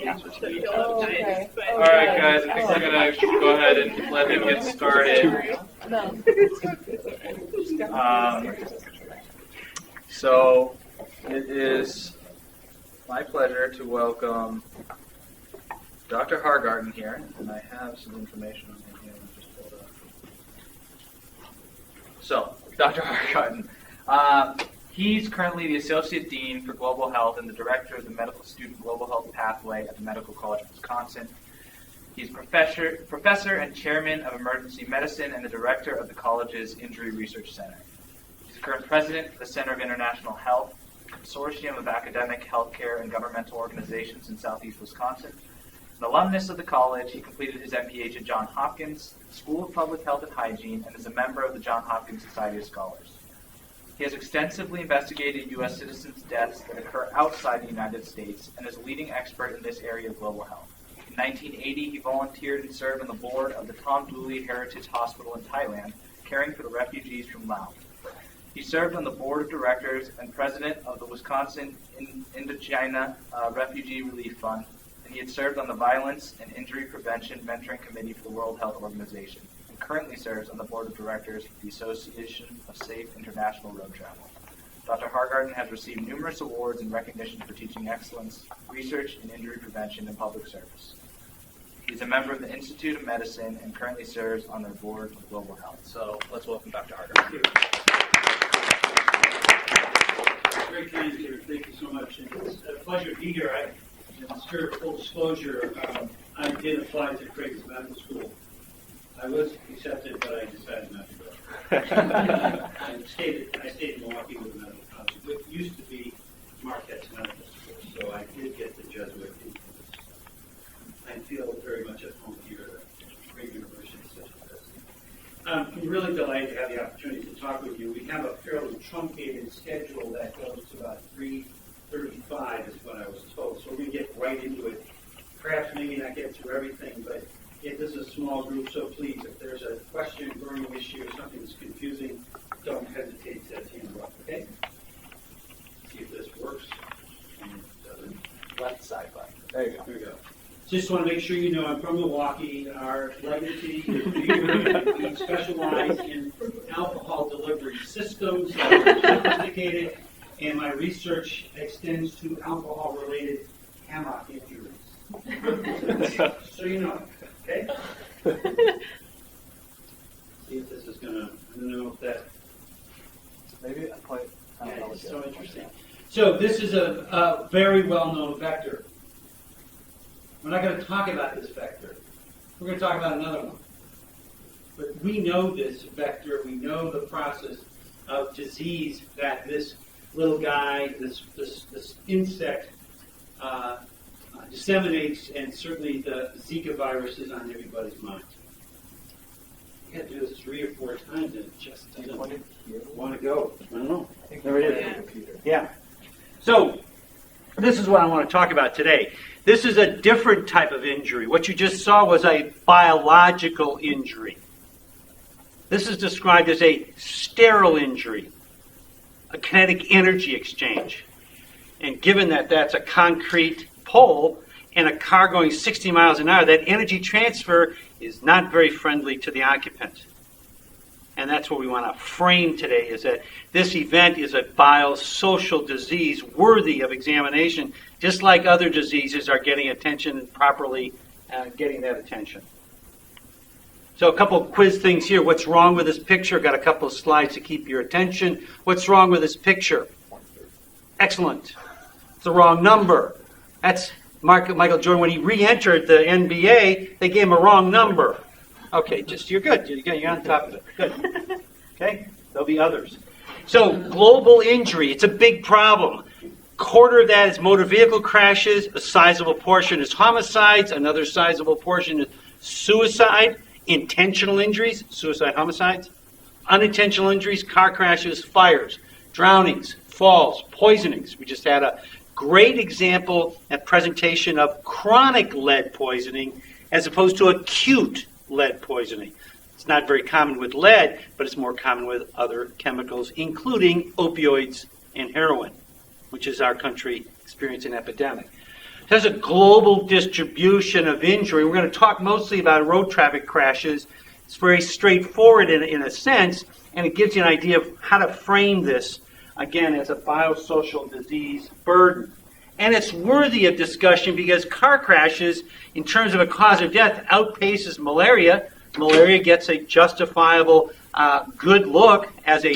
answer to you. Oh, okay. All right, guys, I think we're going to go ahead and let him get started. So it is my pleasure to welcome Dr. Hargarten here, and I have some information on him here. Let me just pull it up. So, Dr. Hargarten, he's currently the Associate Dean for Global Health and the Director of the Medical Student Global Health Pathway at the Medical College of Wisconsin. He's professor and chairman of emergency medicine and the director of the college's Injury Research Center. He's the current president for the Center of International Health, a consortium of academic, healthcare, and governmental organizations in southeast Wisconsin. An alumnus of the college, he completed his MPH at Johns Hopkins School of Public Health and Hygiene and is a member of the Johns Hopkins Society of Scholars. He has extensively investigated U.S. citizens' deaths that occur outside the United States and is a leading expert in this area of global health. In 1980, he volunteered and served on the board of the Tom Dooley Heritage Hospital in Thailand, caring for the refugees from Laos. He served on the board of directors and president of the Wisconsin Indochina Refugee Relief Fund, and he had served on the Violence and Injury Prevention Mentoring Committee for the World Health Organization, and currently serves on the board of directors for the Association of Safe International Road Travel. Dr. Hargarten has received numerous awards and recognition for teaching excellence, research in injury prevention, and public service. He is a member of the Institute of Medicine and currently serves on their board of global health. So let's welcome Dr. Hargarten. Very kind of you. Thank you so much. And it's a pleasure to be here. In spirit of full disclosure, I did apply to Craig's Medical School. I was accepted, but I decided not to go. I stayed in Milwaukee with a medical college. It used to be Marquette's Medical School, so I did get the Jesuit influence. I feel very much at home here at a great university such as this. I'm really delighted to have the opportunity to talk with you. We have a fairly truncated schedule that goes to about 3:35 is what I was told. So we're going to get right into it. Perhaps maybe not get through everything, but this is a small group, so please, if there's a question, burning issue, or something that's confusing, don't hesitate to interrupt, okay? See if this works. And it doesn't. Left side button. There you go. There we go. Just want to make sure you know I'm from Milwaukee. Our legacy is we specialize in alcohol delivery systems that are sophisticated, and my research extends to alcohol-related hammock injuries. So you know, okay? See if this is gonna. I don't know if that. Maybe I quite. Yeah, it's so interesting. So this is a very well-known vector. We're not going to talk about this vector. We're going to talk about another one. But we know this vector. We know the process of disease that this little guy, this insect, disseminates, and certainly the Zika virus is on everybody's mind. You got to do this 3 or 4 times, and it just doesn't want to go. I don't know. There it is. Yeah. So this is what I want to talk about today. This is a different type of injury. What you just saw was a biological injury. This is described as a sterile injury, a kinetic energy exchange. And given that that's a concrete pole and a car going 60 miles an hour, that energy transfer is not very friendly to the occupant. And that's what we want to frame today, is that this event is a biosocial disease worthy of examination, just like other diseases are getting attention and properly getting that attention. So a couple of quiz things here. What's wrong with this picture? Got a couple of slides to keep your attention. What's wrong with this picture? Excellent. It's the wrong number. That's Michael Jordan. When he re-entered the NBA, they gave him a wrong number. Okay, you're good. You're on top of it. Good. Okay? There'll be others. So, global injury, it's a big problem. Quarter of that is motor vehicle crashes. A sizable portion is homicides. Another sizable portion is suicide. Intentional injuries, suicide, homicides. Unintentional injuries, car crashes, fires, drownings, falls, poisonings. We just had a great example and presentation of chronic lead poisoning as opposed to acute lead poisoning. It's not very common with lead, but it's more common with other chemicals, including opioids and heroin, which is our country experiencing an epidemic. There's a global distribution of injury. We're going to talk mostly about road traffic crashes. It's very straightforward in a sense, and it gives you an idea of how to frame this, again, as a biosocial disease burden. And it's worthy of discussion because car crashes, in terms of a cause of death, outpaces malaria. Malaria gets a justifiable good look as a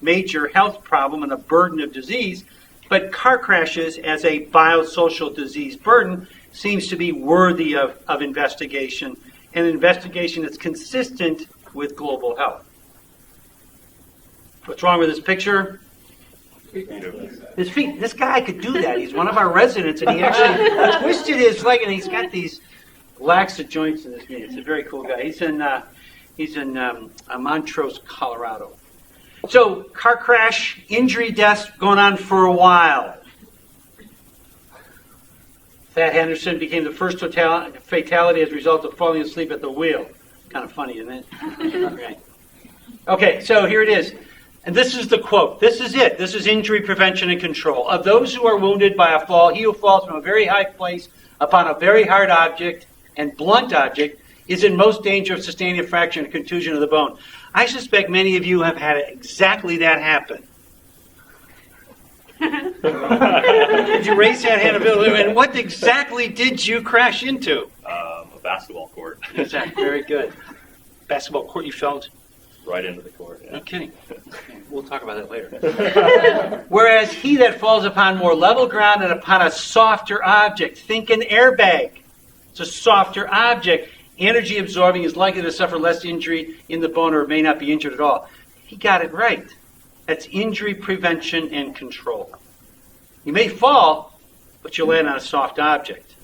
major health problem and a burden of disease. But car crashes as a biosocial disease burden seems to be worthy of investigation, and an investigation that's consistent with global health. What's wrong with this picture? His feet. This guy could do that. He's one of our residents, and he actually twisted his leg, and he's got these laxa joints in his knee. It's a very cool guy. He's in Montrose, Colorado. So, car crash, injury deaths going on for a while. Thad Henderson became the first fatality as a result of falling asleep at the wheel. Kind of funny, isn't it? Right. Okay, so here it is. And this is the quote. This is it. This is injury prevention and control. Of those who are wounded by a fall, he who falls from a very high place upon a very hard object and blunt object is in most danger of sustaining a fracture and contusion of the bone. I suspect many of you have had exactly that happen. Did you raise that hand? And what exactly did you crash into? A basketball court. Exactly. Very good. Basketball court, you fell Right into the court. Yeah. No kidding. We'll talk about that later. Whereas he that falls upon more level ground and upon a softer object, think an airbag. It's a softer object. Energy absorbing is likely to suffer less injury in the bone or may not be injured at all. He got it right. That's injury prevention and control. You may fall, but you'll land on a soft object.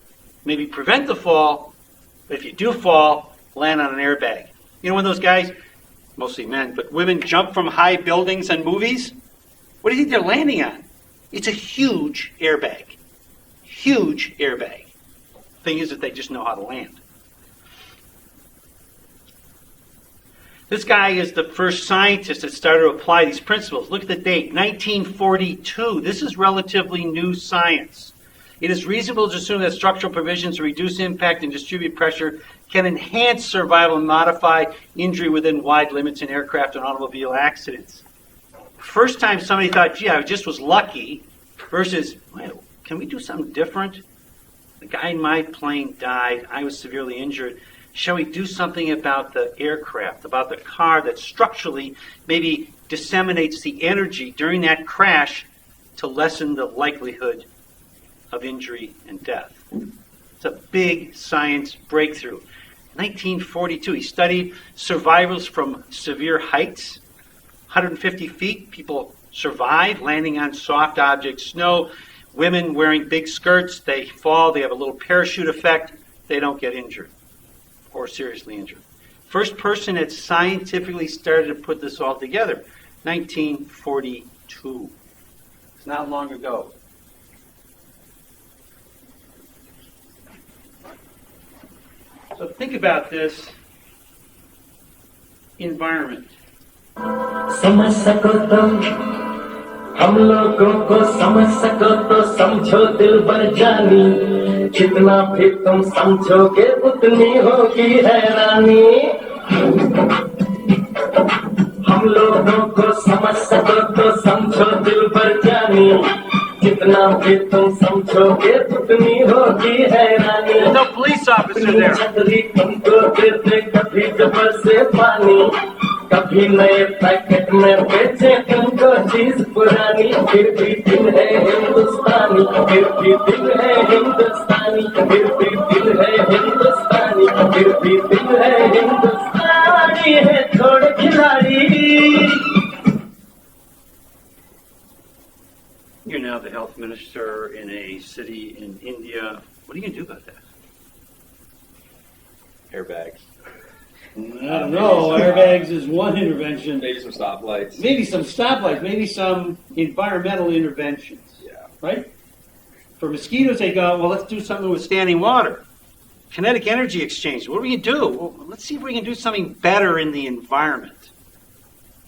Maybe prevent the fall, but if you do fall, land on an airbag. You know when those guys, mostly men, but women jump from high buildings and movies? What do you think they're landing on? It's a huge airbag. Huge airbag. Thing is that they just know how to land. This guy is the first scientist that started to apply these principles. Look at the date, 1942. This is relatively new science. It is reasonable to assume that structural provisions to reduce impact and distribute pressure can enhance survival and modify injury within wide limits in aircraft and automobile accidents. First time somebody thought, gee, I just was lucky, versus, well, can we do something different? The guy in my plane died. I was severely injured. Shall we do something about the aircraft, about the car that structurally maybe disseminates the energy during that crash to lessen the likelihood of injury and death? It's a big science breakthrough. 1942, he studied survivals from severe heights, 150 feet. People survive landing on soft objects, snow. Women wearing big skirts, they fall, they have a little parachute effect, they don't get injured or seriously injured. First person that scientifically started to put this all together, 1942. It's not long ago. So think about this environment. समझ सको तो हम लोगों को समझ सको तो समझो दिल भर जानी जितना भी तुम समझोगे उतनी होगी हैरानी हम लोगों को समझ सको तो समझो दिल भर जानी जितना भी तुम समझोगे उतनी होगी हैरानी There's no police officer there. छतरी तुमको देते कभी जबर से पानी कभी नए पैकेट में बेचे तुमको चीज पुरानी फिर भी दिल है हिंदुस्तानी फिर भी दिल है हिंदुस्तानी फिर भी दिल है हिंदुस्तानी फिर भी दिल है हिंदुस्तानी है थोड़े खिलाड़ी. You're now the health minister in a city in India. What are you going to do about that? Airbags. No, airbags is one intervention. Maybe some stoplights. Maybe some stoplights, maybe some environmental interventions. Yeah. Right? For mosquitoes, they go, well, let's do something with standing water. Kinetic energy exchange. What do we do? Well, let's see if we can do something better in the environment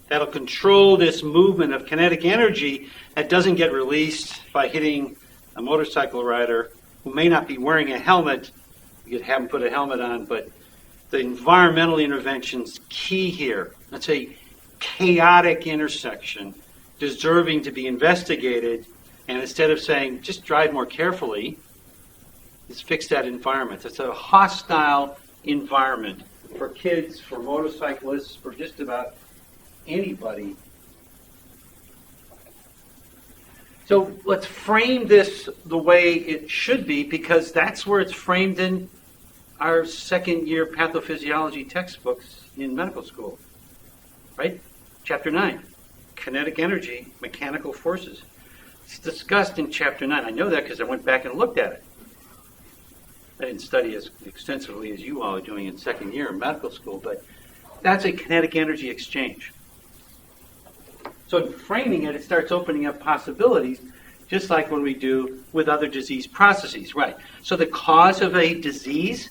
that'll control this movement of kinetic energy that doesn't get released by hitting a motorcycle rider who may not be wearing a helmet, you could have them put a helmet on, but the environmental intervention's key here. That's a chaotic intersection deserving to be investigated, and instead of saying, just drive more carefully, let's fix that environment. It's a hostile environment for kids, for motorcyclists, for just about anybody. So let's frame this the way it should be, because that's where it's framed in our second-year pathophysiology textbooks in medical school, right? Chapter 9, kinetic energy, mechanical forces. It's discussed in Chapter 9. I know that because I went back and looked at it. I didn't study as extensively as you all are doing in second year in medical school, but that's a kinetic energy exchange. So in framing it, it starts opening up possibilities, just like when we do with other disease processes. Right. So the cause of a disease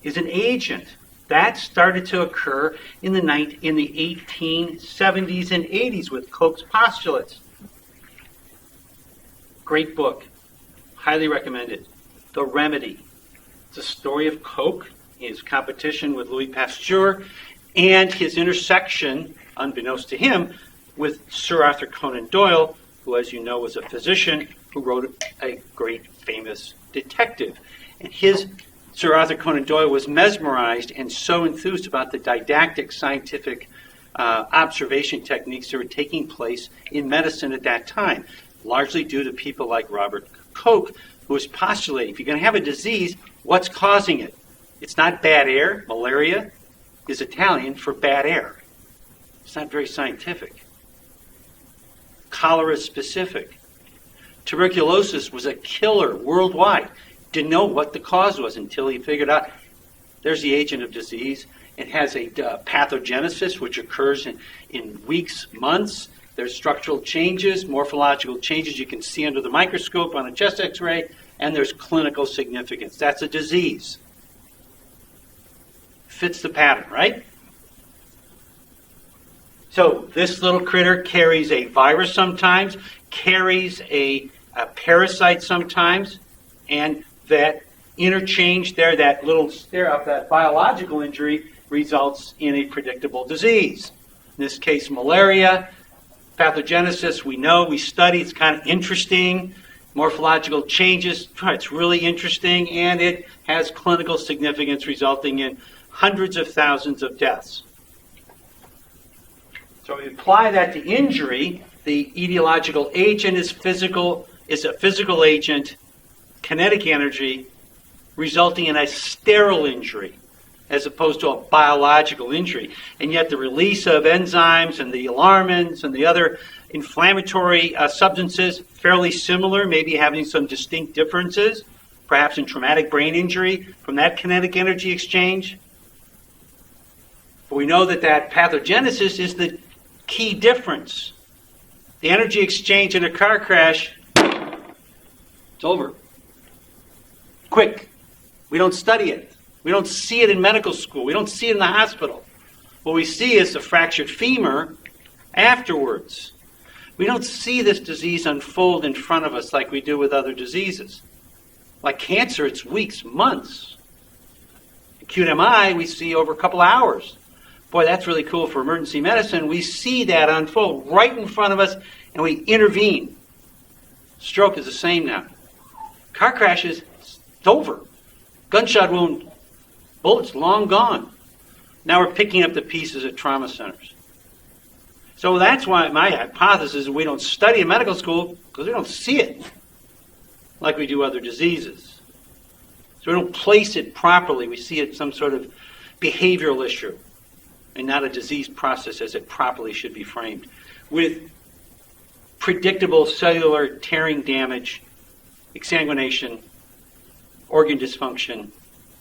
is an agent. That started to occur in the 1870s and 80s with Koch's postulates. Great book. Highly recommended. The Remedy. It's a story of Koch, his competition with Louis Pasteur, and his intersection, unbeknownst to him, with Sir Arthur Conan Doyle, who, as you know, was a physician who wrote a great famous detective. And Sir Arthur Conan Doyle was mesmerized and so enthused about the didactic scientific observation techniques that were taking place in medicine at that time, largely due to people like Robert Koch, who was postulating, if you're going to have a disease, what's causing it? It's not bad air. Malaria is Italian for bad air. It's not very scientific. Cholera is specific. Tuberculosis was a killer worldwide. Didn't know what the cause was until he figured out there's the agent of disease. It has a pathogenesis, which occurs in weeks, months. There's structural changes, morphological changes you can see under the microscope on a chest x-ray, and there's clinical significance. That's a disease. Fits the pattern, right? So this little critter carries a virus sometimes, carries a parasite sometimes, and that interchange there, that little stare up, that biological injury results in a predictable disease. In this case, malaria. Pathogenesis, we know, we study, it's kind of interesting. Morphological changes, it's really interesting, and it has clinical significance resulting in hundreds of thousands of deaths. So we apply that to injury. The etiological agent is a physical agent, kinetic energy, resulting in a sterile injury as opposed to a biological injury. And yet the release of enzymes and the alarmins and the other inflammatory substances, fairly similar, maybe having some distinct differences, perhaps in traumatic brain injury from that kinetic energy exchange. But we know that pathogenesis is the key difference. The energy exchange in a car crash, it's over. Quick. We don't study it. We don't see it in medical school. We don't see it in the hospital. What we see is a fractured femur afterwards. We don't see this disease unfold in front of us like we do with other diseases. Like cancer, it's weeks, months. Acute MI, we see over a couple hours. Boy, that's really cool for emergency medicine. We see that unfold right in front of us, and we intervene. Stroke is the same now. Car crashes, it's over. Gunshot wound, bullets long gone. Now we're picking up the pieces at trauma centers. So that's why my hypothesis is we don't study in medical school because we don't see it like we do other diseases. So we don't place it properly. We see it as some sort of behavioral issue and not a disease process as it properly should be framed, with predictable cellular tearing damage, exsanguination, organ dysfunction,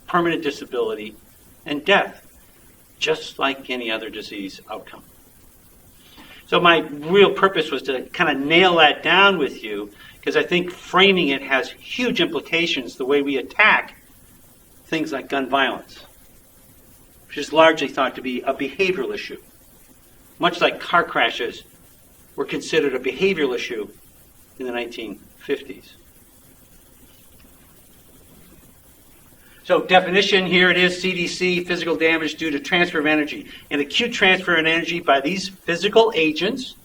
permanent disability, and death, just like any other disease outcome. So my real purpose was to kind of nail that down with you, because I think framing it has huge implications the way we attack things like gun violence, which is largely thought to be a behavioral issue. Much like car crashes were considered a behavioral issue in the 1950s. So definition, here it is, CDC, physical damage due to transfer of energy. An acute transfer of energy by these physical agents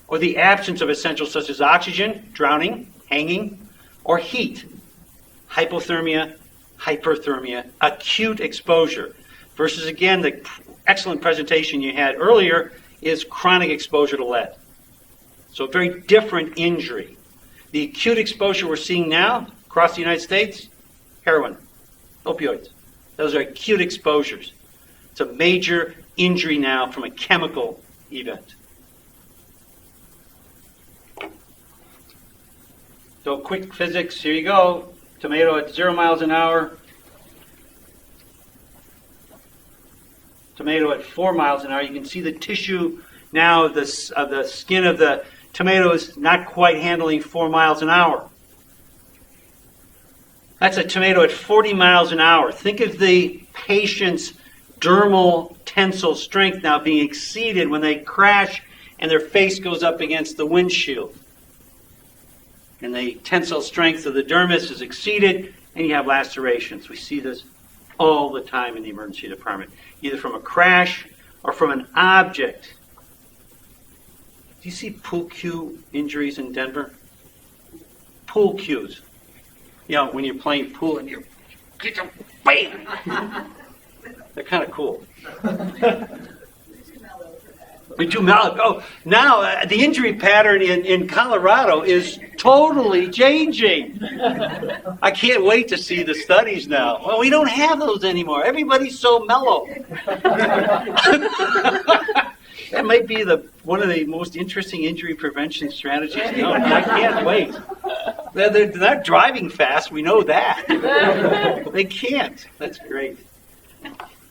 or the absence of essentials such as oxygen, drowning, hanging, or heat. Hypothermia, hyperthermia, acute exposure. Versus, again, the excellent presentation you had earlier is chronic exposure to lead. So a very different injury. The acute exposure we're seeing now across the United States, heroin, opioids. Those are acute exposures. It's a major injury now from a chemical event. So quick physics, here you go. Tomato at 0 miles an hour. Tomato at 4 miles an hour. You can see the tissue now of the skin of the tomato is not quite handling 4 miles an hour. That's a tomato at 40 miles an hour. Think of the patient's dermal tensile strength now being exceeded when they crash and their face goes up against the windshield. And the tensile strength of the dermis is exceeded, and you have lacerations. We see this all the time in the emergency department, either from a crash or from an object. Do you see pool cue injuries in Denver? Pool cues. You know, when you're playing pool and you're bam! They're kind of cool. We do mellow. Oh, now the injury pattern in Colorado is totally changing. I can't wait to see the studies now. Well, we don't have those anymore. Everybody's so mellow. That might be one of the most interesting injury prevention strategies. No, I can't wait. They're not driving fast. We know that. They can't. That's great.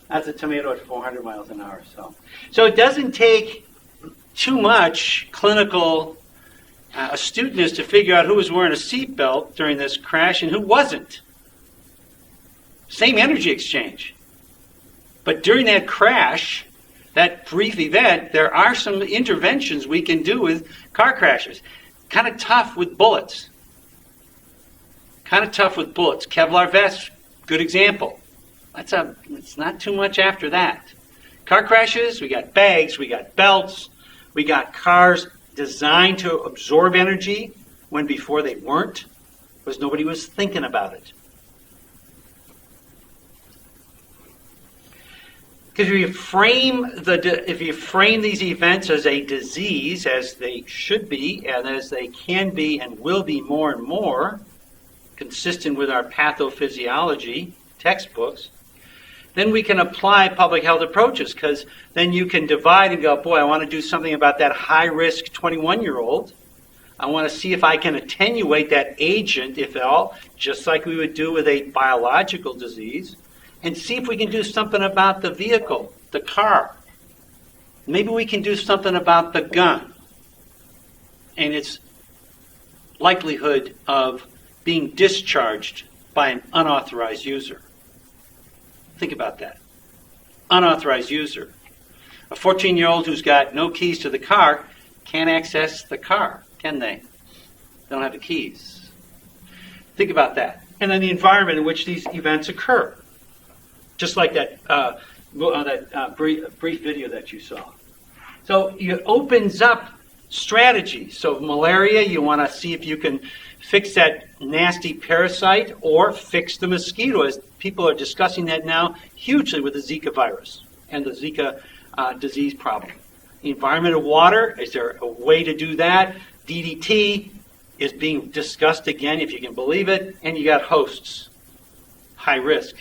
That's a tomato at 400 miles an hour. So it doesn't take too much clinical astuteness to figure out who was wearing a seatbelt during this crash and who wasn't. Same energy exchange. But during that crash, that brief event, there are some interventions we can do with car crashes. Kind of tough with bullets. Kevlar vest, good example. It's not too much after that. Car crashes, we got bags, we got belts, we got cars designed to absorb energy when before they weren't, because nobody was thinking about it. Because if you frame these events as a disease, as they should be, and as they can be and will be more and more, consistent with our pathophysiology textbooks, then we can apply public health approaches, because then you can divide and go, boy, I want to do something about that high-risk 21-year-old. I want to see if I can attenuate that agent, if at all, just like we would do with a biological disease, and see if we can do something about the vehicle, the car. Maybe we can do something about the gun and its likelihood of being discharged by an unauthorized user. Think about that. Unauthorized user. A 14-year-old who's got no keys to the car can't access the car, can they? They don't have the keys. Think about that. And then the environment in which these events occur. Just like that brief video that you saw. So it opens up strategies. So malaria, you want to see if you can fix that nasty parasite or fix the mosquito, as people are discussing that now hugely with the Zika virus and the Zika disease problem. The environment of water, is there a way to do that? DDT is being discussed again, if you can believe it. And you got hosts, high risk.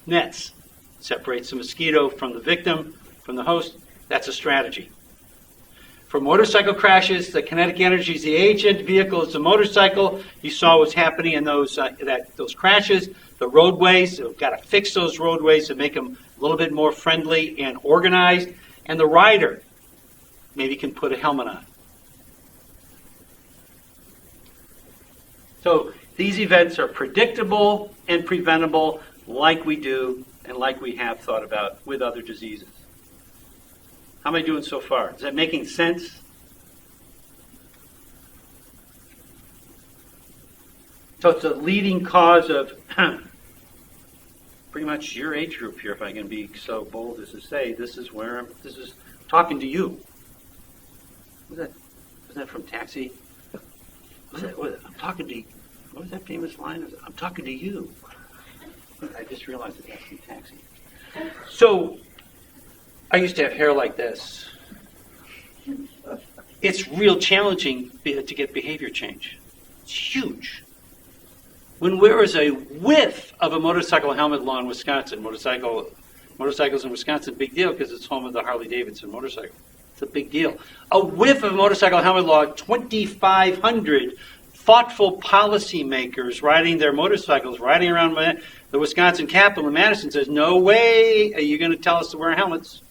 Nets, separates the mosquito from the victim, from the host. That's a strategy. For motorcycle crashes, the kinetic energy is the agent, vehicle is the motorcycle. You saw what's happening in those crashes. The roadways, we've got to fix those roadways and make them a little bit more friendly and organized. And the rider maybe can put a helmet on. So these events are predictable and preventable, like we do and like we have thought about with other diseases. How am I doing so far? Is that making sense? So it's a leading cause of pretty much your age group here, if I can be so bold as to say, this is talking to you. Was that from Taxi? I'm talking to you. What was that famous line? I'm talking to you. I just realized that that's from Taxi. So, I used to have hair like this. It's real challenging to get behavior change. It's huge. When there was a whiff of a motorcycle helmet law in Wisconsin, motorcycles in Wisconsin, big deal because it's home of the Harley-Davidson motorcycle. It's a big deal. A whiff of motorcycle helmet law, 2,500 thoughtful policymakers riding their motorcycles, riding around the Wisconsin Capitol in Madison says, no way are you going to tell us to wear helmets.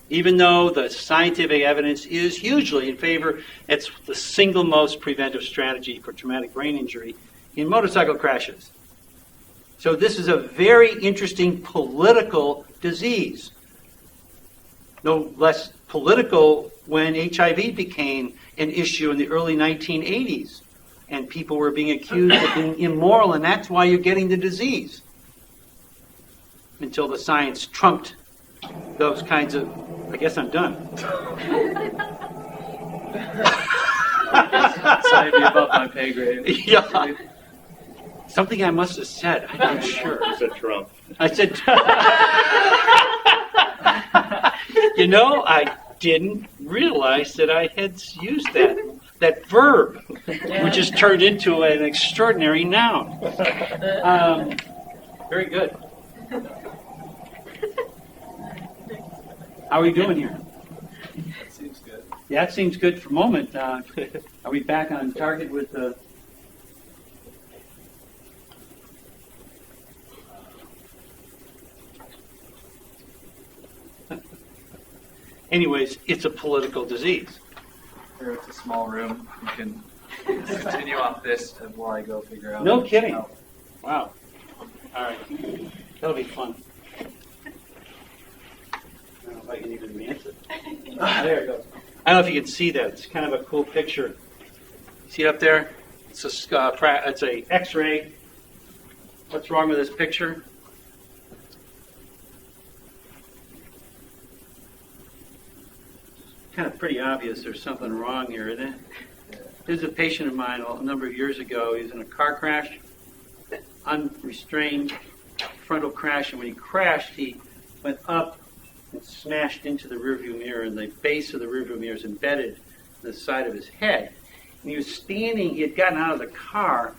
Even though the scientific evidence is hugely in favor, it's the single most preventive strategy for traumatic brain injury in motorcycle crashes. So this is a very interesting political disease. No less political when HIV became an issue in the early 1980s and people were being accused of being immoral, and that's why you're getting the disease. Until the science trumped those kinds of... I guess I'm done. Sorry to be above my pay grade. Yeah. Something I must have said. I'm not sure. You said Trump. I said... I didn't realize that I had used that verb, which has turned into an extraordinary noun. Very good. How are we doing here? Seems good. Yeah, it seems good for a moment. Are we back on target with the... Anyways, it's a political disease. Here it's a small room. You can continue off this while I go figure out. No kidding. how- Wow. All right. That'll be fun. I don't know if I can even advance it. There it goes. I don't know if you can see that. It's kind of a cool picture. See it up there? It's a X-ray. What's wrong with this picture? Kind of pretty obvious there's something wrong here, isn't it? There's a patient of mine a number of years ago. He was in a car crash, unrestrained frontal crash, and when he crashed, he went up and smashed into the rearview mirror, and the base of the rearview mirror is embedded in the side of his head. And he was standing, he had gotten out of the car,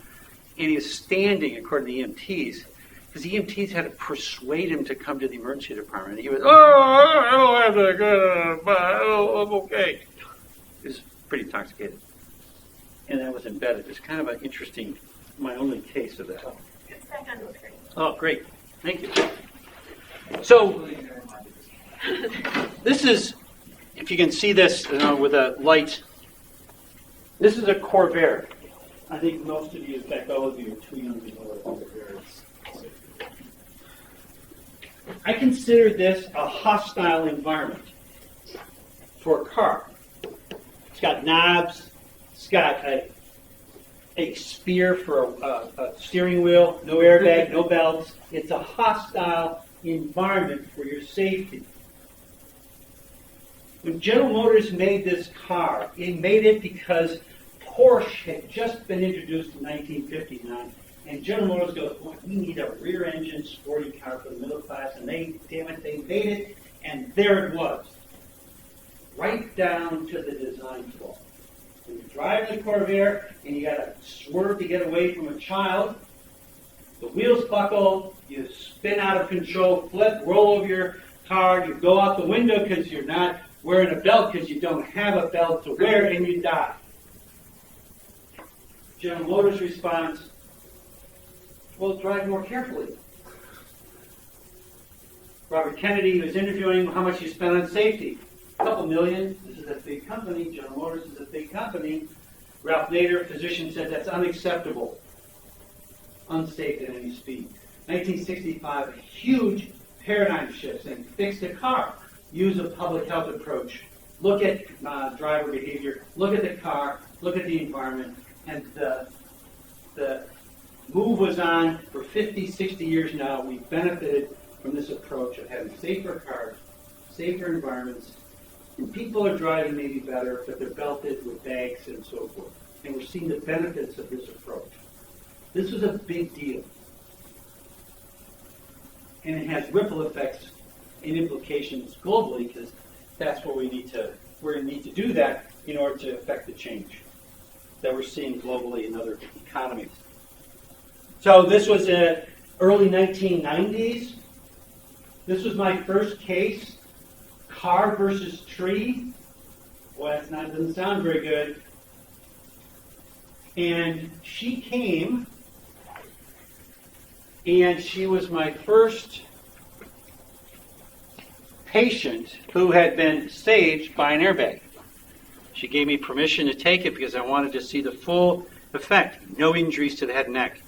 and he was standing, according to the EMTs, because the EMTs had to persuade him to come to the emergency department. He was, I don't have to go, I'm okay. He was pretty intoxicated. And that was embedded. It's kind of an interesting, my only case of that. It's back on the screen. Oh, great. Thank you. So, this is, if you can see this with a light, this is a Corvair. I think most of you, in fact, all of you, are too young to know what a Corvair is. I consider this a hostile environment for a car. It's got knobs. It's got a spear for a steering wheel, no airbag, no belts. It's a hostile environment for your safety. When General Motors made this car, it made it because Porsche had just been introduced in 1959, and General Motors goes, "Boy, we need a rear-engine sporty car for the middle class," and they made it, and there it was, right down to the design flaw. When you're driving the Corvair and you got to swerve to get away from a child, the wheels buckle, you spin out of control, flip, roll over your car, you go out the window because you're not wearing a belt because you don't have a belt to wear, and you die. General Motors' response, well, drive more carefully. Robert Kennedy was interviewing how much you spent on safety. A couple million. This is a big company. General Motors is a big company. Ralph Nader, physician, said that's unacceptable. Unsafe at any speed. 1965, a huge paradigm shift saying fix the car. Use a public health approach. Look at driver behavior. Look at the car. Look at the environment. And the move was on for 50, 60 years now. We've benefited from this approach of having safer cars, safer environments, and people are driving maybe better, but they're belted with bags and so forth. And we're seeing the benefits of this approach. This was a big deal. And it has ripple effects and implications globally, because that's where we're going to need to do that in order to affect the change that we're seeing globally in other economies. So this was in early 1990s. This was my first case, car versus tree. Well, doesn't sound very good. And she came, and she was my first patient who had been saved by an airbag. She gave me permission to take it because I wanted to see the full effect. No injuries to the head and neck.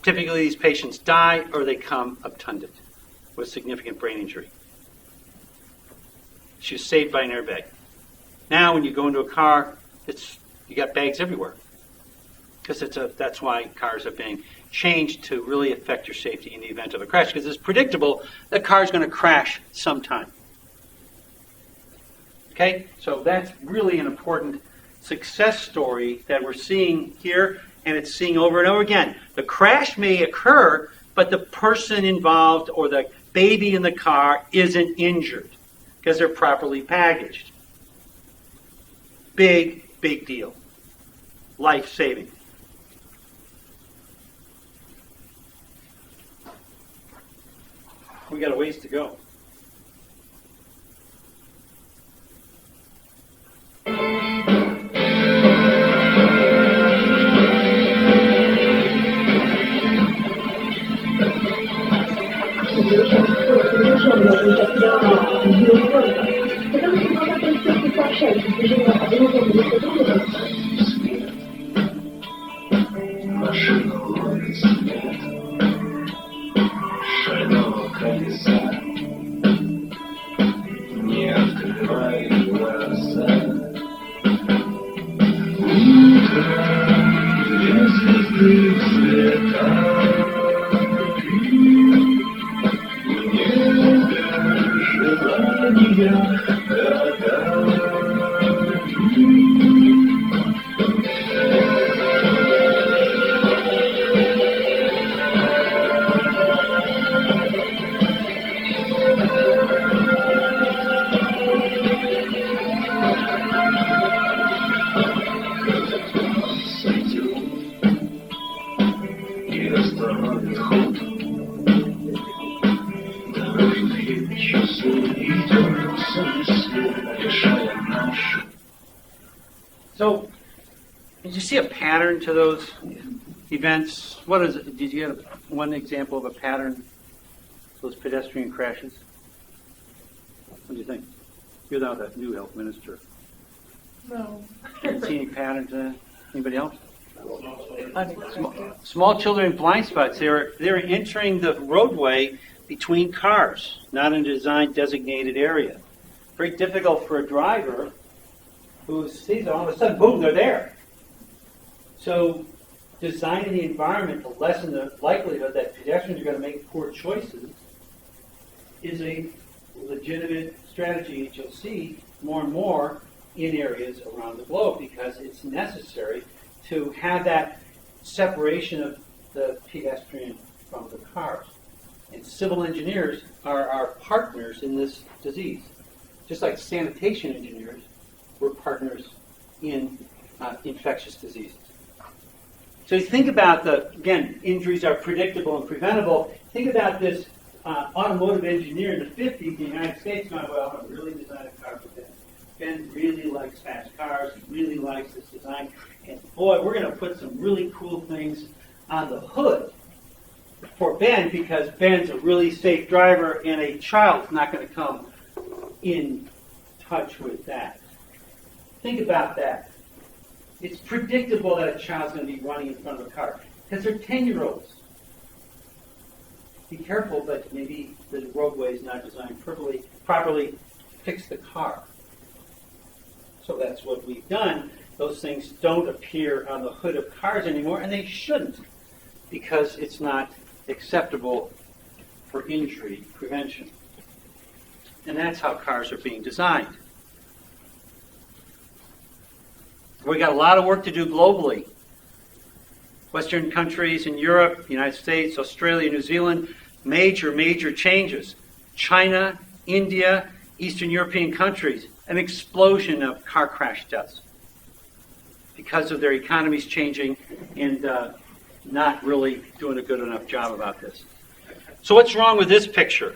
Typically, these patients die or they come obtunded with significant brain injury. She was saved by an airbag. Now, when you go into a car, you got bags everywhere, because that's why cars are being changed to really affect your safety in the event of a crash, because it's predictable the car is going to crash sometime. Okay, so that's really an important success story that we're seeing here, and it's seeing over and over again. The crash may occur, but the person involved or the baby in the car isn't injured because they're properly packaged. Big, big deal. Life-saving. We got a ways to go. Шального колеса, не открывай глаза. Утро, две звезды взлетают, желания гадают. So, did you see a pattern to those events? What is it? Did you get one example of a pattern, those pedestrian crashes? What do you think? You're now the new health minister. No. Did you see any pattern to that? Anybody else? Small children in blind spots. They're entering the roadway between cars, not in a design-designated area. Very difficult for a driver who sees it, all of a sudden, boom, they're there. So designing the environment to lessen the likelihood that pedestrians are going to make poor choices is a legitimate strategy that you'll see more and more in areas around the globe, because it's necessary to have that separation of the pedestrian from the cars. And civil engineers are our partners in this disease. Just like sanitation engineers, we're partners in infectious diseases. So you think about again, injuries are predictable and preventable. Think about this automotive engineer in the 50s in the United States going, well, I'm going to really design a car for Ben. Ben really likes fast cars. He really likes this design. And boy, we're going to put some really cool things on the hood for Ben, because Ben's a really safe driver and a child's not going to come in touch with that. Think about that. It's predictable that a child's going to be running in front of a car because they're 10-year-olds. Be careful, but maybe the roadway is not designed properly. Fix the car. So that's what we've done. Those things don't appear on the hood of cars anymore, and they shouldn't. because it's not acceptable for injury prevention. And that's how cars are being designed. We got a lot of work to do globally. Western countries in Europe, United States, Australia, New Zealand, major changes. China, India, Eastern European countries, an explosion of car crash deaths because of their economies changing and not really doing a good enough job about this. So what's wrong with this picture?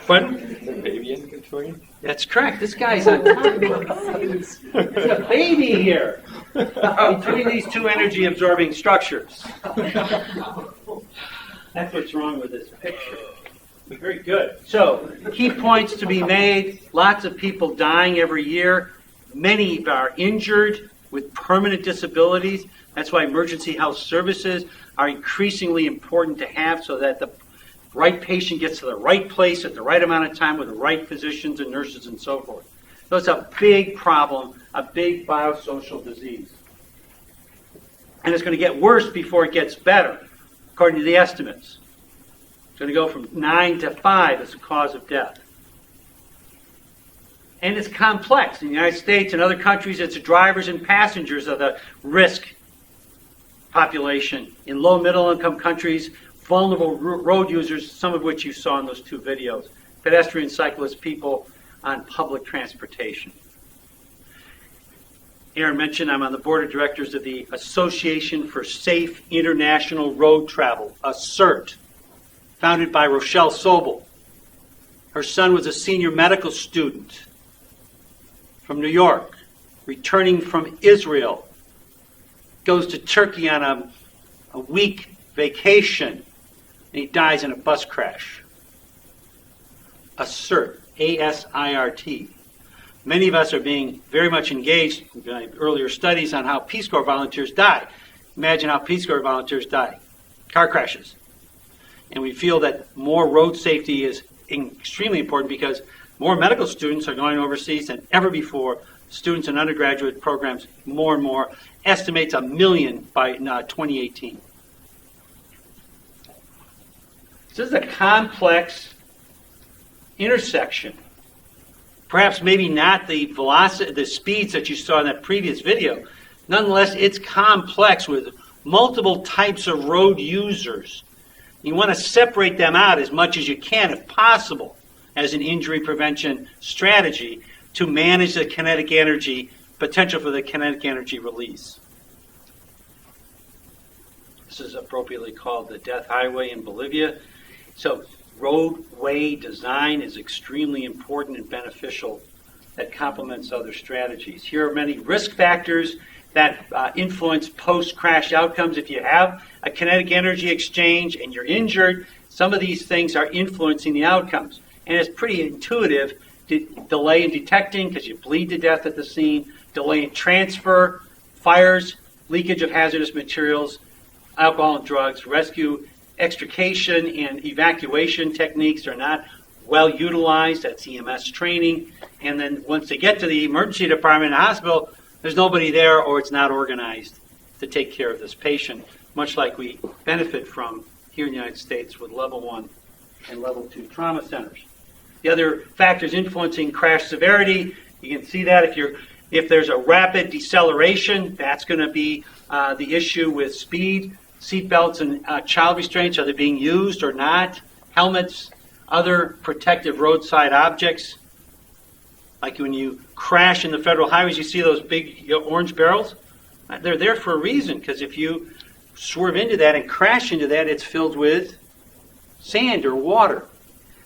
Pardon? Baby in between? That's correct. This guy's on top of it. There's a baby here between these two energy-absorbing structures. That's what's wrong with this picture. Very good. So, key points to be made. Lots of people dying every year. Many are injured with permanent disabilities. That's why emergency health services are increasingly important to have so that the right patient gets to the right place at the right amount of time with the right physicians and nurses and so forth. So it's a big problem, a big biosocial disease. And it's going to get worse before it gets better, according to the estimates. It's going to go from 9 to 5 as a cause of death. And it's complex. In the United States and other countries, it's drivers and passengers of the risk population. In low middle income countries, vulnerable road users, some of which you saw in those two videos. Pedestrian, cyclists, people on public transportation. Aaron mentioned I'm on the board of directors of the Association for Safe International Road Travel, ASSERT, founded by Rochelle Sobel. Her son was a senior medical student from New York, returning from Israel, goes to Turkey on a week vacation, and he dies in a bus crash. ASSERT, A-S-I-R-T. Many of us are being very much engaged in earlier studies on how Peace Corps volunteers die. Imagine how Peace Corps volunteers die. Car crashes. And we feel that more road safety is extremely important because more medical students are going overseas than ever before. Students in undergraduate programs, more and more. Estimates 1 million by 2018. This is a complex intersection. Perhaps maybe not the velocity, the speeds that you saw in that previous video. Nonetheless, it's complex with multiple types of road users. You want to separate them out as much as you can, if possible, as an injury prevention strategy to manage the kinetic energy, potential for the kinetic energy release. This is appropriately called the Death Highway in Bolivia. So roadway design is extremely important and beneficial. That complements other strategies. Here are many risk factors that influence post-crash outcomes. If you have a kinetic energy exchange and you're injured, some of these things are influencing the outcomes. And it's pretty intuitive. Delay in detecting because you bleed to death at the scene, delay in transfer, fires, leakage of hazardous materials, alcohol and drugs, rescue, extrication, and evacuation techniques are not well utilized. That's EMS training. And then once they get to the emergency department and hospital, there's nobody there or it's not organized to take care of this patient, much like we benefit from here in the United States with level 1 and level 2 trauma centers. The other factors influencing crash severity, you can see that if there's a rapid deceleration, that's going to be the issue with speed. Seat belts and child restraints, are they being used or not? Helmets, other protective roadside objects. Like when you crash in the federal highways, you see those big orange barrels? They're there for a reason, because if you swerve into that and crash into that, it's filled with sand or water.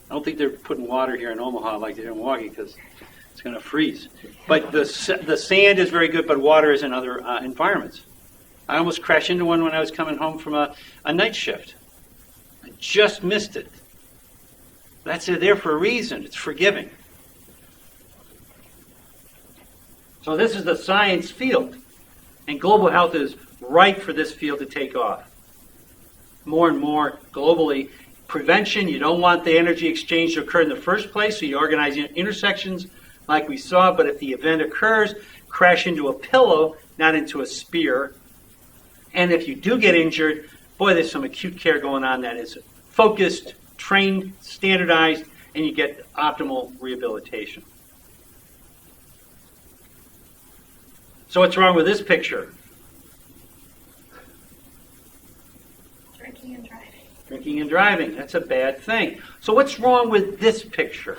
I don't think they're putting water here in Omaha like they did in Milwaukee because it's going to freeze. But the sand is very good, but water is in other environments. I almost crashed into one when I was coming home from a night shift. I just missed it. That's there for a reason. It's forgiving. So this is the science field. And global health is ripe for this field to take off. More and more globally. Prevention, you don't want the energy exchange to occur in the first place, so you organize intersections like we saw. But if the event occurs, crash into a pillow, not into a spear. And if you do get injured, boy, there's some acute care going on that is focused, trained, standardized, and you get optimal rehabilitation. So what's wrong with this picture? Drinking and driving. Drinking and driving, that's a bad thing. So what's wrong with this picture?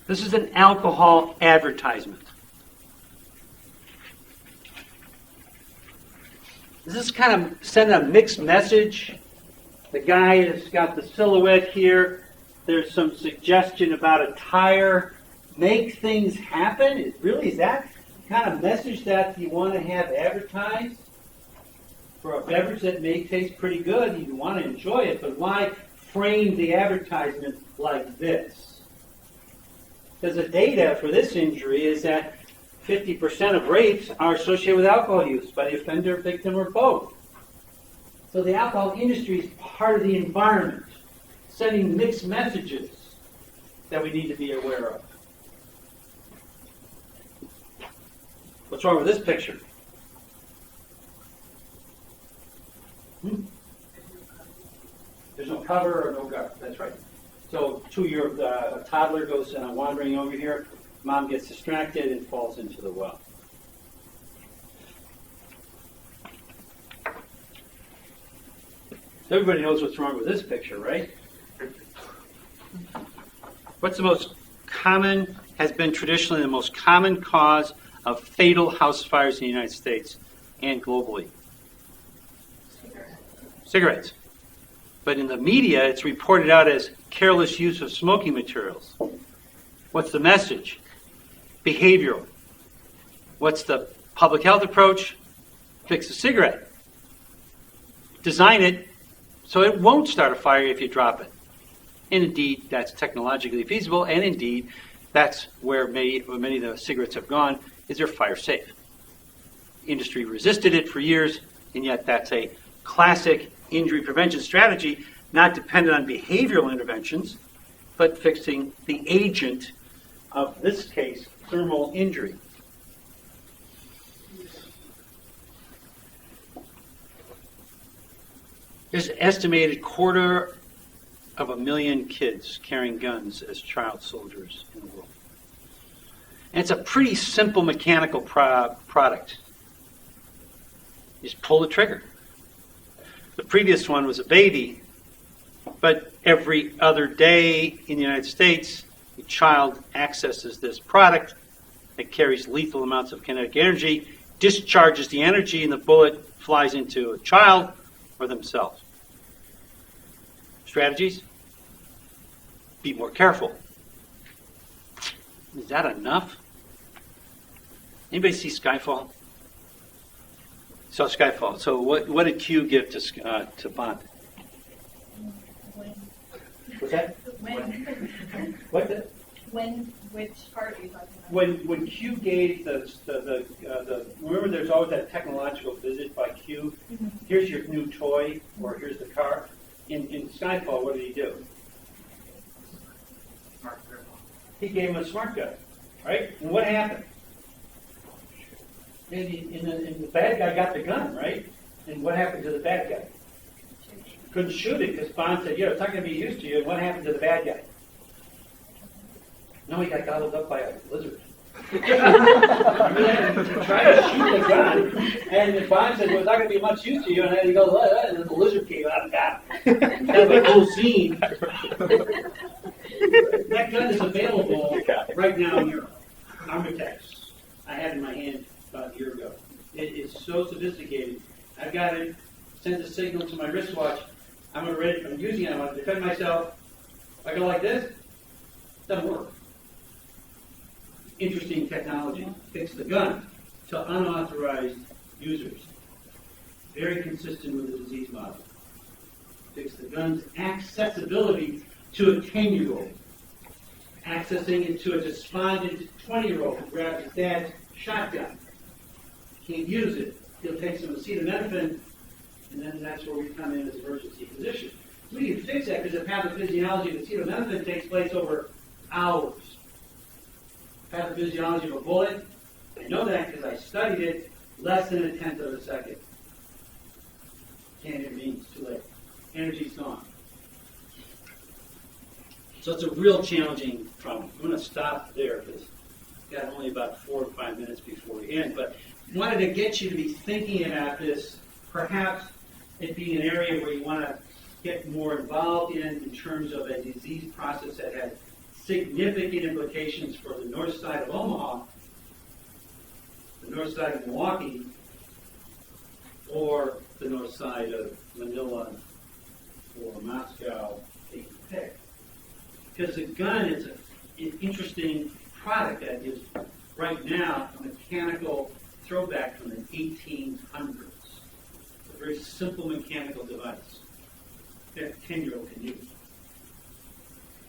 This is an alcohol advertisement. Does this kind of send a mixed message? The guy has got the silhouette here. There's some suggestion about a tire. Make things happen? Is that kind of message that you want to have advertised? For a beverage that may taste pretty good, you want to enjoy it, but why frame the advertisement like this? Because the data for this injury is that 50% of rapes are associated with alcohol use by the offender, victim, or both. So the alcohol industry is part of the environment, sending mixed messages that we need to be aware of. What's wrong with this picture? There's no cover or no guard. That's right. So a toddler goes wandering over here. Mom gets distracted and falls into the well. Everybody knows what's wrong with this picture, right? What's the most common, has been traditionally the most common cause of fatal house fires in the United States and globally? Cigarettes. But in the media, it's reported out as careless use of smoking materials. What's the message? Behavioral. What's the public health approach? Fix the cigarette. Design it so it won't start a fire if you drop it. And indeed, that's technologically feasible, and indeed, that's where many of the cigarettes have gone, is they're fire safe. Industry resisted it for years, and yet that's a classic injury prevention strategy, not dependent on behavioral interventions, but fixing the agent of this case, thermal injury. There's an estimated 250,000 kids carrying guns as child soldiers in the world. And it's a pretty simple mechanical product. You just pull the trigger. The previous one was a baby, but every other day in the United States, a child accesses this product that carries lethal amounts of kinetic energy, discharges the energy, and the bullet flies into a child or themselves. Strategies? Be more careful. Is that enough? Anybody see Skyfall? Saw Skyfall. So what did Q give to Bond? What's that? Which part are you talking about? When Q gave the remember there's always that technological visit by Q. Mm-hmm. Here's your new toy, or here's the car. In Skyfall, what did he do? Smart gun. He gave him a smart gun, right? And what happened? And the bad guy got the gun, right? And what happened to the bad guy? Couldn't shoot it because Bond said, it's not going to be used to you. And what happened to the bad guy? No, he got gobbled up by a lizard. He tried to shoot the gun, and Bond said, it's not going to be much use to you. And then he goes, and then the lizard came out and got him. Kind of a cool scene. That gun is available right now in Europe. Armitex. I had it in my hand about a year ago. It is so sophisticated. I've got it, sends a signal to my wristwatch. I'm using it. I want to defend myself. If I go like this, it doesn't work. Interesting technology. Fix the gun to unauthorized users. Very consistent with the disease model. Fix the gun's accessibility to a 10-year-old. Accessing it to a despondent 20-year-old who grabs his dad's shotgun. Can't use it. He'll take some acetaminophen, and then that's where we come in as emergency physicians. We can fix that because the pathophysiology of acetaminophen takes place over hours. Pathophysiology of a bullet, I know that because I studied it, less than a tenth of a second. Can't intervene, it's too late. Energy's gone. So it's a real challenging problem. I'm going to stop there because I've got only about 4 or 5 minutes before we end, but wanted to get you to be thinking about this, perhaps it being an area where you want to get more involved in terms of a disease process that has significant implications for the north side of Omaha, the north side of Milwaukee, or the north side of Manila or Moscow, take your pick. Because the gun is an interesting product that is right now a mechanical throwback from the 1800s. It's a very simple mechanical device that a 10-year-old can use.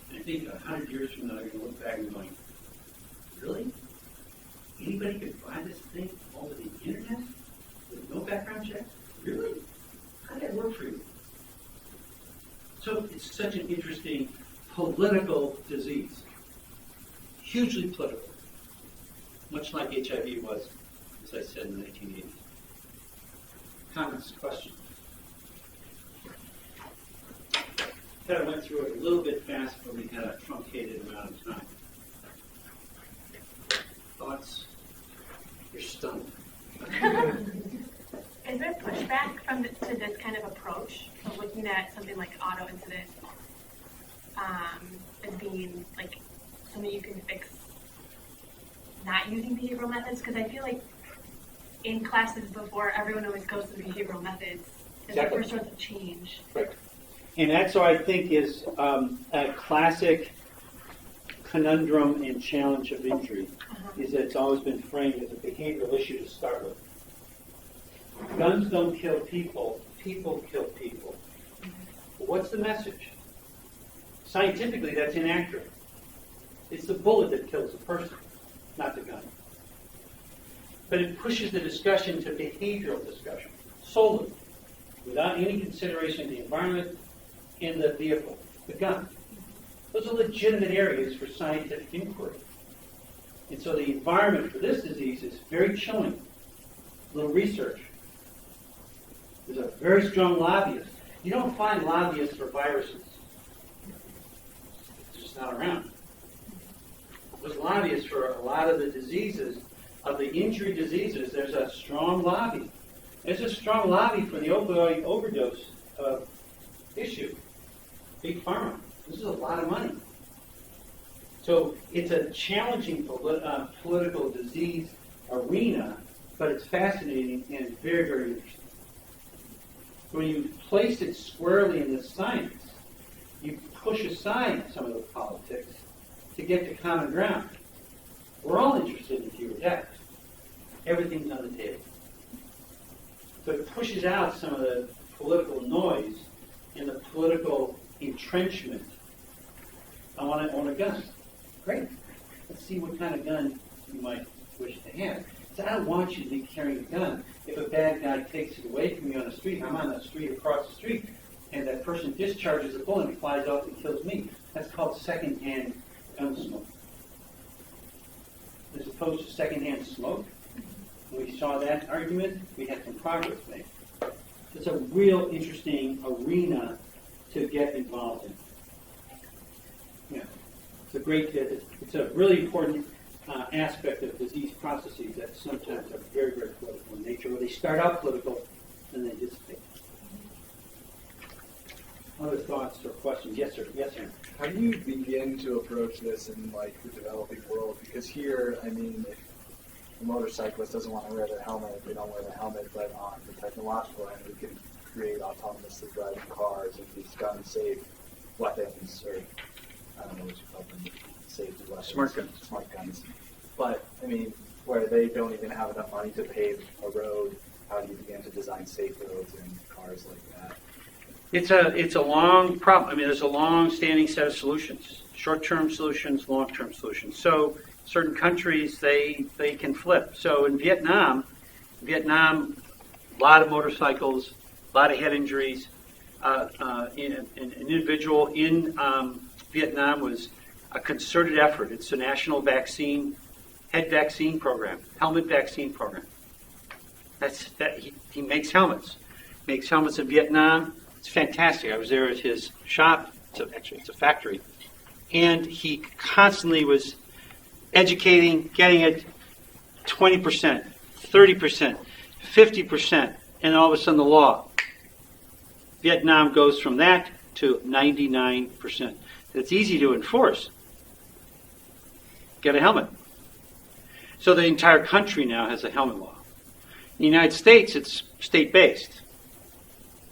And I think 100 years from now, they're going to look back and going, really? Anybody could buy this thing over the internet with no background check? Really? How did that work for you? So it's such an interesting political disease. Hugely political. Much like HIV was, as I said, in the 1980s. Comments, questions? Kind of went through it a little bit fast, but we had a truncated amount of time. Thoughts? You're stunned. Is there pushback to this kind of approach of looking at something like auto incident as being like something you can fix not using behavioral methods? Because I feel like in classes before, everyone always goes to the behavioral methods as the first source of change. Right. And that's what I think is a classic conundrum and challenge of injury, is that it's always been framed as a behavioral issue to start with. Guns don't kill people, people kill people. But what's the message? Scientifically, that's inaccurate. It's the bullet that kills the person, not the gun. But it pushes the discussion to behavioral discussion, solely, without any consideration of the environment and the vehicle, the gun. Those are legitimate areas for scientific inquiry. And so the environment for this disease is very chilling. A little research. There's a very strong lobbyist. You don't find lobbyists for viruses. It's just not around. There's lobbyists for a lot of the diseases, of the injury diseases, there's a strong lobby. There's a strong lobby for the opioid overdose issue. Big pharma. This is a lot of money. So it's a challenging political disease arena, but it's fascinating and very, very interesting. When you place it squarely in the science, you push aside some of the politics to get to common ground. We're all interested in fewer deaths. Everything's on the table. So it pushes out some of the political noise and the political entrenchment. I want a gun. Great. Let's see what kind of gun you might wish to have. So I don't want you to be carrying a gun. If a bad guy takes it away from me on the street, I'm on the street across the street, and that person discharges a bullet and flies off and kills me. That's called secondhand gun smoke. As opposed to secondhand smoke, when we saw that argument, we had some progress made. It's a real interesting arena to get involved in. Yeah, it's a really important aspect of disease processes that sometimes are very, very political in nature, where they start out political and they dissipate. Other thoughts or questions? Yes, sir. Yes, sir. How do you begin to approach this in like the developing world? Because here, I mean, if a motorcyclist doesn't want to wear their helmet, they don't wear the helmet, but on the technological end, we can create autonomously driving cars and these gun-safe weapons, or I don't know what you call them, safety weapons. Smart guns. Smart guns. But, I mean, where they don't even have enough money to pave a road, how do you begin to design safe roads and cars like that? It's a long problem. I mean, there's a long-standing set of solutions: short-term solutions, long-term solutions. So certain countries they can flip. So in Vietnam, a lot of motorcycles, a lot of head injuries. An individual in Vietnam was a concerted effort. It's a national head vaccine program, helmet vaccine program. He makes helmets. Makes helmets in Vietnam. It's fantastic. I was there at his shop. It's a factory. And he constantly was educating, getting it 20%, 30%, 50%, and all of a sudden the law. Vietnam goes from that to 99%. It's easy to enforce. Get a helmet. So the entire country now has a helmet law. In the United States, it's state-based.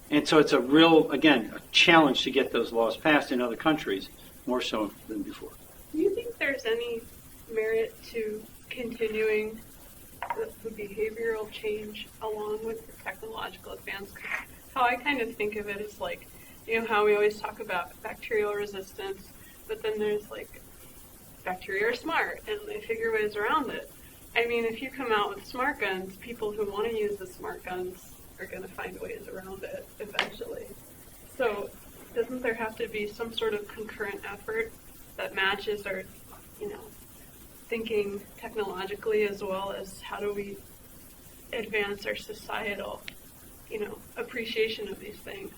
And so it's a real, again, a challenge to get those laws passed in other countries, more so than before. Do you think there's any merit to continuing the behavioral change along with the technological advance? 'Cause how I kind of think of it is like, you know, how we always talk about bacterial resistance, but then there's like, bacteria are smart and they figure ways around it. I mean, if you come out with smart guns, people who want to use the smart guns are going to find ways around it eventually. So doesn't there have to be some sort of concurrent effort that matches our, you know, thinking technologically as well as how do we advance our societal, you know, appreciation of these things?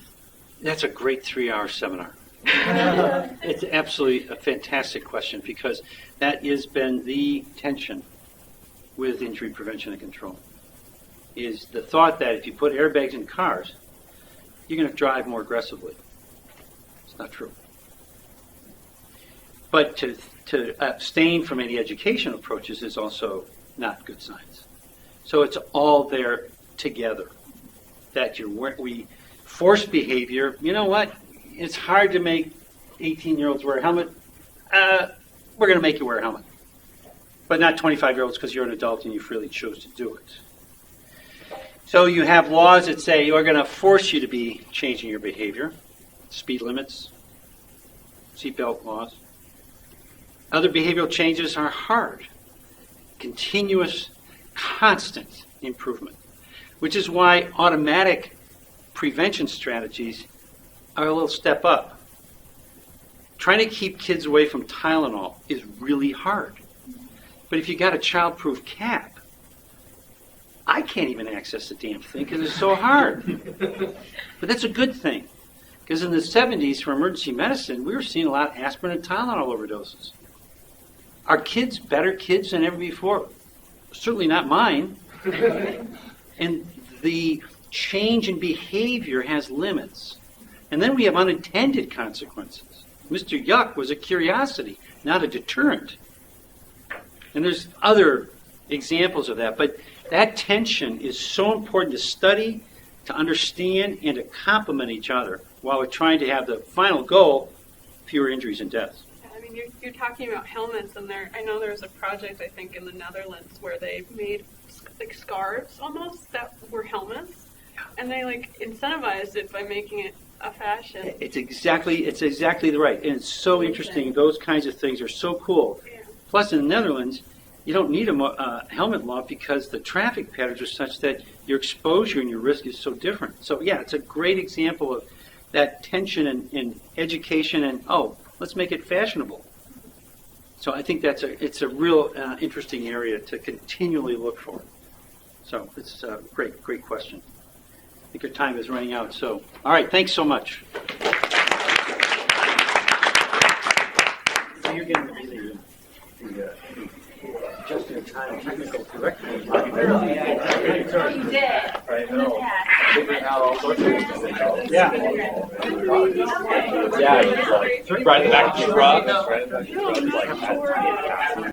That's a great 3-hour seminar. It's absolutely a fantastic question because that has been the tension with injury prevention and control, is the thought that if you put airbags in cars, you're going to drive more aggressively. It's not true. But to abstain from any education approaches is also not good science. So it's all there together. That we force behavior. You know what? It's hard to make 18-year-olds wear a helmet. We're going to make you wear a helmet. But not 25-year-olds because you're an adult and you freely chose to do it. So you have laws that say we're going to force you to be changing your behavior. Speed limits, seatbelt laws. Other behavioral changes are hard. Continuous, constant improvement, which is why automatic prevention strategies are a little step up. Trying to keep kids away from Tylenol is really hard. But if you got a child-proof cap, I can't even access the damn thing because it's so hard. But that's a good thing. Because in the 70s, for emergency medicine, we were seeing a lot of aspirin and Tylenol overdoses. Are kids better kids than ever before? Certainly not mine. And the change in behavior has limits. And then we have unintended consequences. Mr. Yuck was a curiosity, not a deterrent. And there's other examples of that. But that tension is so important to study, to understand, and to complement each other while we're trying to have the final goal, fewer injuries and deaths. I mean, you're talking about helmets, and I know there was a project, I think, in the Netherlands where they made like scarves almost that were helmets, and they like incentivized it by making it a fashion. It's exactly right, and it's so interesting. Those kinds of things are so cool. Yeah. Plus, in the Netherlands, you don't need a helmet law because the traffic patterns are such that your exposure and your risk is so different. So, yeah, it's a great example of that tension in education and, let's make it fashionable. So I think it's a real interesting area to continually look for. So it's a great question. I think your time is running out. So, all right, thanks so much. So you're getting the just-in-time technical director. Oh, you did. Right, In the no. past. Yeah. Yeah, right in the back of the truck. Right in the back of the truck. Like,